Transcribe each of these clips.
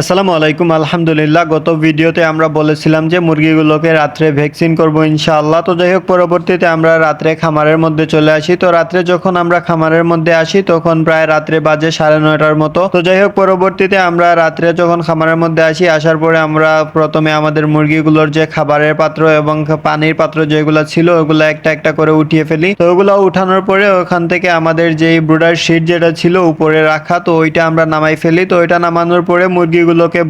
আসসালামু আলাইকুম। আলহামদুলিল্লাহ, গত ভিডিওতে আমরা বলেছিলাম যে মুরগিগুলোকে রাত্রে ভ্যাকসিন করব ইনশাআল্লাহ। তো যাই হোক, পরবর্তীতে আমরা রাত্রে খামারের মধ্যে চলে আসি। তো রাত্রে যখন আমরা খামারের মধ্যে আসি তখন প্রায় রাত্রে বাজে 9:30টার মতো। তো যাই হোক, পরবর্তীতে আমরা রাত্রে যখন খামারের মধ্যে আসি, আসার পরে আমরা প্রথমে আমাদের মুরগিগুলোর যে খাবারের পাত্র এবং পানির পাত্র যেগুলো ছিল ওগুলো একটা একটা করে উঠিয়ে ফেলি। তো ওগুলো উঠানোর পরে ওখান থেকে আমাদের যেই ব্রুডার শিট যেটা ছিল উপরে রাখা, তো ওইটা আমরা নামাই ফেলি। তো ওইটা নামানোর পরে মুরগিগুলোকে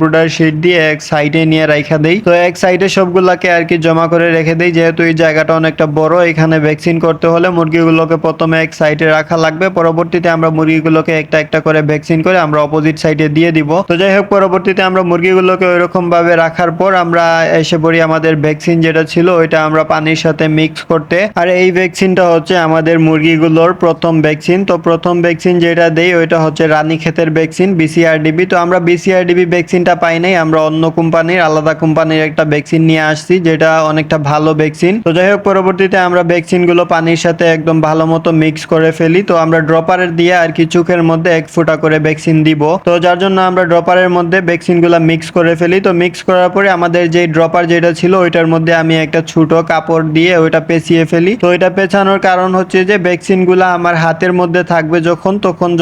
ব্রুডার শিট দিয়ে এক সাইডে নিয়ে রাখা দেই। তো এক সাইডে সবগুলাকে আর কি জমা করে রেখে দেই, যেহেতু এই জায়গাটা অনেকটা বড়। এখানে ভ্যাকসিন করতে হলে মুরগিগুলোকে প্রথমে এক সাইডে রাখা লাগবে, পরবর্তীতে আমরা মুরগিগুলোকে একটা একটা করে ভ্যাকসিন করে আমরা অপোজিট সাইডে দিয়ে দিব। তো যাই হোক, পরবর্তীতে আমরা মুরগিগুলোকে ওইরকম ভাবে রাখার পর আমরা এসে পড়ি আমাদের ভ্যাকসিন যেটা ছিল ওইটা আমরা পানির সাথে মিক্স করতে। আর এই ভ্যাকসিনটা হচ্ছে আমাদের মুরগিগুলোর প্রথম ভ্যাকসিন। তো প্রথম ভ্যাকসিন যেটা দেই ওইটা হচ্ছে রানীক্ষেতের ভ্যাকসিন, বিসিআরডিবি। তো আমরা বিসিআরডিবি ভ্যাকসিনটা পাই নাই, আমরা অন্য কোম্পানির, আলাদা কোম্পানির একটা ভ্যাকসিন নিয়ে আসছি যেটা অনেকটা ভালো ভ্যাকসিন। তো যাই হোক, পরবর্তীতে আমরা ভ্যাকসিনগুলো পানির সাথে একদম ভালো মতো মিক্স করে ফেলি। তো আমরা ড্রপারের দিয়ে আর কি চোখের মধ্যে 1 ফোঁটা করে ভ্যাকসিন দিব। তো যার জন্য আমরা ড্রপারের মধ্যে ভ্যাকসিনগুলো মিক্স করে ফেলি। তো মিক্স করার পরে আমাদের যে ড্রপার যেটা ছিল ওইটার মধ্যে আমি একটা ছোট কাপড় দিয়ে ওইটা পেঁচিয়ে ফেলি। তো এটা পেঁচানোর কারণ হচ্ছে যে ভ্যাকসিনগুলো আমার হাতের মধ্যে থাকবে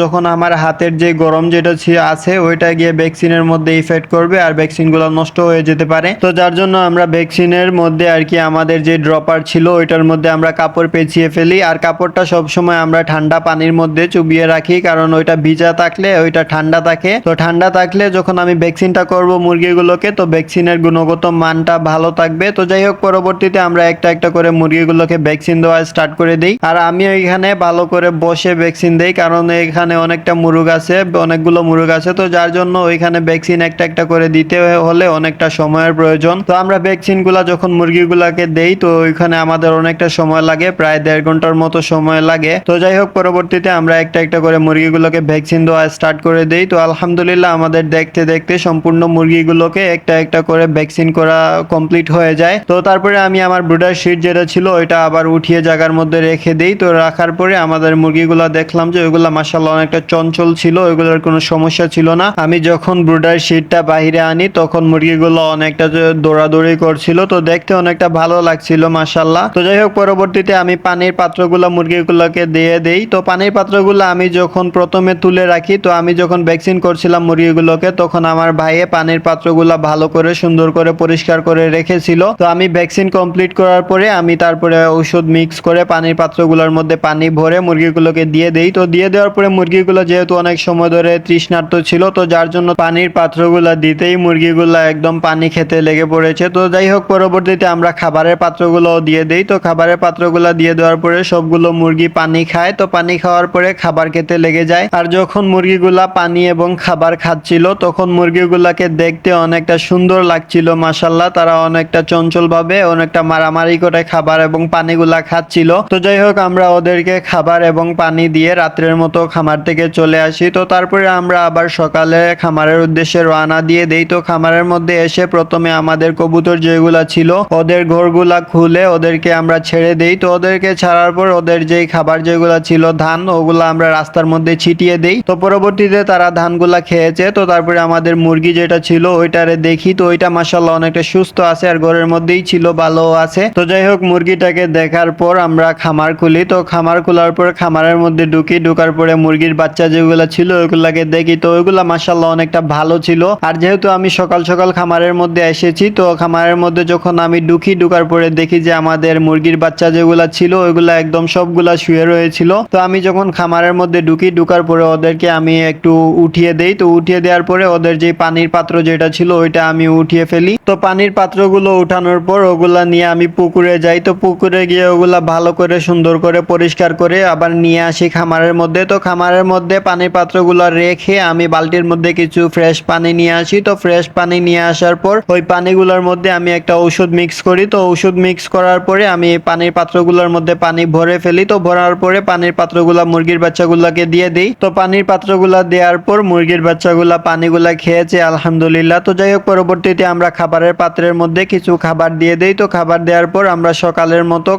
যখন আমার হাতের যে গরম যেটা আছে ওইটা গিয়ে ভ্যাকসিনের মধ্যে ইফেক্ট করবে আর ভ্যাকসিনগুলো নষ্ট হয়ে যেতে পারে। তো যার জন্য আমরা ভ্যাকসিনের মধ্যে আর কি আমাদের যে ড্রপার ছিল ওইটার মধ্যে আমরা কাপড় পেঁচিয়ে ফেলি। আর কাপড়টা সবসময় আমরা ঠান্ডা পানির মধ্যে চুবিয়ে রাখি, কারণ ওইটা ভিজা থাকলে ওইটা ঠান্ডা থাকে। তো ঠান্ডা থাকলে যখন আমি ভ্যাকসিনটা করব মুরগিগুলোকে, তো ভ্যাকসিনের গুণগত মানটা ভালো থাকবে। তো যাই হোক, পরবর্তীতে আমরা একটা একটা করে মুরগিগুলোকে ভ্যাকসিন দেওয়া স্টার্ট করে দিই। আর আমি এখানে ভালো করে বসে ভ্যাকসিন দেই, কারণ এখানে অনেকটা মুরগ আছে, অনেকগুলো মুরগ আছে। তো যার জন্য ওইখানে ভ্যাকসিন একটা একটা করে দিতে হলে অনেকটা সময়ের প্রয়োজন। তো আমরা ভ্যাকসিনগুলা যখন মুরগিগুলাকে দেই তো ওইখানে আমাদের অনেকটা সময় লাগে, প্রায় 1.5 ঘন্টার মতো সময় লাগে। তো যাই হোক, পরবর্তীতে আমরা একটা একটা করে মুরগিগুলোকে ভ্যাকসিন দেওয়া স্টার্ট করে দেই। তো আলহামদুলিল্লাহ আমাদের দেখতে দেখতে সম্পূর্ণ মুরগিগুলোকে একটা একটা করে ভ্যাকসিন করা কমপ্লিট হয়ে যায়। তো তারপরে আমি আমার ব্রুডার শিট যেটা ছিল ওইটা আবার উঠিয়ে জায়গার মধ্যে রেখে দেই। তো রাখার পরে আমাদের মুরগিগুলা দেখলাম যে ওইগুলা মাশাআল্লাহ অনেকটা চঞ্চল ছিল, ওইগুলোর কোনো সমস্যা ছিল না। আমি যখন ব্রুডার শিটটা বাইরে আনি তখন মুরগিগুলো অনেকটা দৌড়াদৌড়ি করছিল, তো দেখতে অনেকটা ভালো লাগছিল মাশাআল্লাহ। তো যাই হোক, পরবর্তীতে আমি পানির পাত্রগুলো মুরগিগুলোকে দিয়ে দেই। তো পানির পাত্রগুলো আমি যখন প্রথমে তুলে রাখি, তো আমি যখন ভ্যাকসিন করছিলাম মুরগিগুলোকে তখন আমার ভাইয়ে পানির পাত্রগুলো ভালো করে সুন্দর করে পরিষ্কার করে রেখেছিল। তো আমি ভ্যাকসিন কমপ্লিট করার পরে আমি তারপরে ওষুধ মিক্স করে পানির পাত্রগুলোর মধ্যে পানি ভরে মুরগিগুলোকে দিয়ে দেই। তো দিয়ে দেওয়ার পরে মুরগিগুলো যেহেতু অনেক সময় ধরে তৃষ্ণার্ত ছিল, তো যার জন্য পানির পাত্রগুলা দিতেই মুরগিগুলা একদম পানি খেতে লেগে পড়েছে। তো যাই হোক, পরবর্তীতে আমরা খাবারের পাত্রগুলো দিয়ে দেই। তো খাবারের পাত্রগুলা দিয়ে দেওয়ার পরে সবগুলো মুরগি পানি খায়। তো পানি খাওয়ার পরে খাবার খেতে লেগে যায়। আর যখন মুরগিগুলা পানি এবং খাবার খাচ্ছিল তখন মুরগিগুলাকে দেখতে অনেকটা সুন্দর লাগছিল মাশাআল্লাহ। তারা অনেকটা চঞ্চল ভাবে অনেকটা মারামারি করে খাবার এবং পানিগুলা খাচ্ছিল। তো যাই হোক, আমরা ওদেরকে খাবার এবং পানি দিয়ে রাত্রের মতো খামার থেকে চলে আসি। তো তারপরে আমরা আবার সকালে খামারের উদ্দেশ্যে রওনা দিয়ে দেই। তো খামারের মধ্যে এসে প্রথমে আমাদের কবুতর যেগুলা ছিল ওদের ঘরগুলা খুলে ওদেরকে আমরা ছেড়ে দেই। তো ওদেরকে ছাড়ার পর ওদের যেই খাবার যেগুলা ছিল ধান, ওগুলা আমরা রাস্তার মধ্যে ছিটিয়ে দেই। তো পরবর্তীতে তারা ধানগুলা খেয়েছে। তো তারপরে আমাদের মুরগি যেটা ছিল ওইটারে দেখি, তো ওইটা মাশাআল্লাহ অনেকটা সুস্থ আছে আর ঘরের মধ্যেই ছিল, ভালো আছে। তো যাই হোক, মুরগিটাকে দেখার পর আমরা খামার খুলি। তো খামার খোলার পর খামারের মধ্যে ঢুকার পরে মুরগির বাচ্চা যেগুলা ছিল ওইগুলাকে দেখি, তো ওইগুলা মাশাআল্লাহ অনেকটা ভালো ছিল। আর যেহেতু আমি সকাল সকাল খামারের মধ্যে এসেছি, তো খামারের মধ্যে যখন আমি ঢুকার পরে দেখি যে আমাদের মুরগির বাচ্চা যেগুলা ছিল ওইগুলা একদম সবগুলা শুয়ে রয়েছিল। তো আমি যখন খামারের মধ্যে ঢুকার পরে ওদেরকে আমি একটু উঠিয়ে দেই। তো উঠিয়ে দেওয়ার পরে ওদের যে পানির পাত্র যেটা ছিল ওইটা আমি উঠিয়ে ফেলি। তো পানির পাত্রগুলো উঠানোর পর ওগুলা নিয়ে আমি পুকুরে যাই। তো পুকুরে গিয়ে ওগুলা ভালো করে সুন্দর করে পরিষ্কার করে আবার নিয়ে আসি খামারের মধ্যে। তো খামারের মধ্যে পানির পাত্রগুলো রেখে আমি বালতির মধ্যে কিছু ফ্রেশ পানি নিয়ে আসি। তো ফ্রেশ পানি নিয়ে আসার পর ওই পানিগুলোর মধ্যে আমি একটা ঔষধ মিক্স করি। তো ঔষধ মিক্স করার পরে আমি পানির পাত্রগুলোর মধ্যে পানি ভরে ফেলি। তো ভরার পরে পানির পাত্রগুলা মুরগির বাচ্চাগুলাকে দিয়ে দেই। তো পানির পাত্রগুলা দেওয়ার পর মুরগির বাচ্চাগুলা পানিগুলা খেয়েছে আলহামদুলিল্লাহ। তো যাই হোক, পরবর্তীতে আমরা খাবারের পাত্রের মধ্যে কিছু খাবার দিয়ে দেই। তো খাবার দেওয়ার পর আমরা সকালের মতো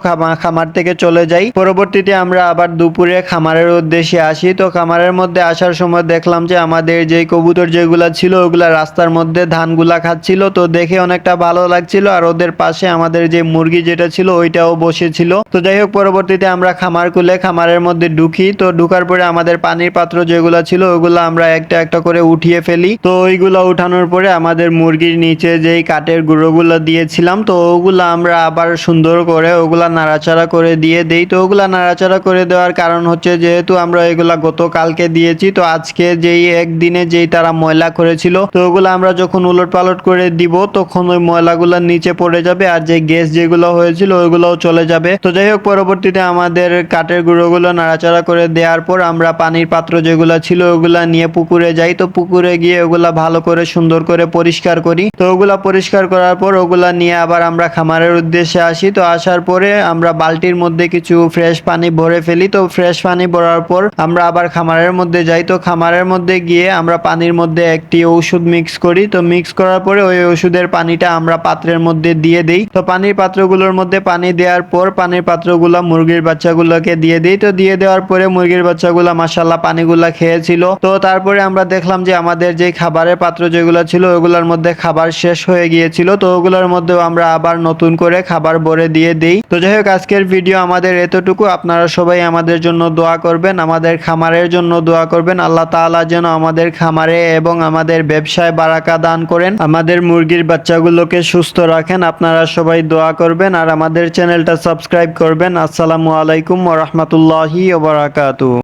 খামার থেকে চলে যাই। পরবর্তীতে আমরা আবার দুপুরে খামারের উদ্দেশ্যে আসি। তো খামারের মধ্যে আসার সময় দেখলাম যে আমাদের যে কবুতর যেগুলা ছিল ওগুলা রাস্তার মধ্যে ধানগুলা খাচ্ছিল, তো দেখে অনেকটা ভালো লাগছিল। আর ওদের পাশে আমাদের যে মুরগি যেটা ছিল ওইটাও বসেছিল। তো যাই হোক পরবর্তীতে আমরা খামার খুলে খামারের মধ্যে ঢুকি। তো ঢুকার পরে আমাদের পানির পাত্র যেগুলো ছিল ওগুলো আমরা একটা একটা করে উঠিয়ে ফেলি। তো ওইগুলো উঠানোর পরে আমাদের মুরগির নিচে যেই কাঠের গুঁড়োগুলো দিয়েছিলাম তো ওগুলা আমরা আবার সুন্দর করে ওগুলা নাড়াচাড়া করে দিয়ে দেই। তো ওগুলা নাড়াচাড়া করে দেওয়ার কারণ হচ্ছে যেহেতু আমরা এগুলা গতকালকে দিয়েছি, তো আজকে যেই একদিনে যেই তারা ময়লা করেছিল তো ওগুলা আমরা যখন উলট পালট করে দিব তখন ওই ময়লাগুলো নিচে পড়ে যাবে আর যে গ্যাস যেগুলো হয়েছিল ওইগুলোও চলে যাবে। তো যাই হোক পরবর্তীতে আমাদের কাঠের গুঁড়োগুলো নাড়াচাড়া করে দেওয়ার পর আমরা পানির পাত্র যেগুলো ছিল ওগুলা নিয়ে পুকুরে যাই। তো পুকুরে গিয়ে ওগুলা ভালো করে সুন্দর করে পরিষ্কার করি। তো ওগুলা পরিষ্কার করার পর ওগুলা নিয়ে আবার আমরা খামারের উদ্দেশ্যে আসি। তো আসার পরে আমরা বালতির মধ্যে কিছু ফ্রেশ পানি ভরে ফেলি। তো ফ্রেশ পানি ভরার পর আমরা আবার খামারের মধ্যে যাই। তো খামারের মধ্যে গিয়ে আমরা পানির মধ্যে একটি ওষুধ মিক্স করি। তো মিক্স করার পরে ওই ওষুধের পানিটা আমরা পাত্রের মধ্যে দিয়ে দেই। তো পানির পাত্রগুলোর মধ্যে পানি দেওয়ার পর পানির পাত্রগুলো মুরগির বাচ্চাগুলোকে দিয়ে দিই। তো দিয়ে দেওয়ার পরে মুরগির বাচ্চাগুলো মাশাআল্লাহ পানিগুলা খেয়েছিল। তো তারপরে আমরা দেখলাম যে আমাদের যে খাবারের পাত্র যেগুলো ছিল ওগুলোর মধ্যে খাবার শেষ হয়ে গিয়েছিল। তো ওগুলোর মধ্যেও আমরা আবার নতুন করে খাবার ভরে দিয়ে দেই। তো যাই হোক আজকের ভিডিও আমাদের এতটুকু। আপনারা সবাই আমাদের জন্য দোয়া করবেন, আমাদের খামারের জন্য দোয়া করবেন। আল্লাহ তাআলা যেন আমাদের খামারে এবং আমাদের ব্যবসায় বারাকা দান করেন, আমাদের মুরগির বাচ্চাগুলোকে সুস্থ রাখেন। আপনারা সবাই দোয়া করবেন আর আমাদের চ্যানেলটা সাবস্ক্রাইব করবেন। আসসালামু আলাইকুম ওয়া রাহমাতুল্লাহি ওয়া বারাকাতুহু।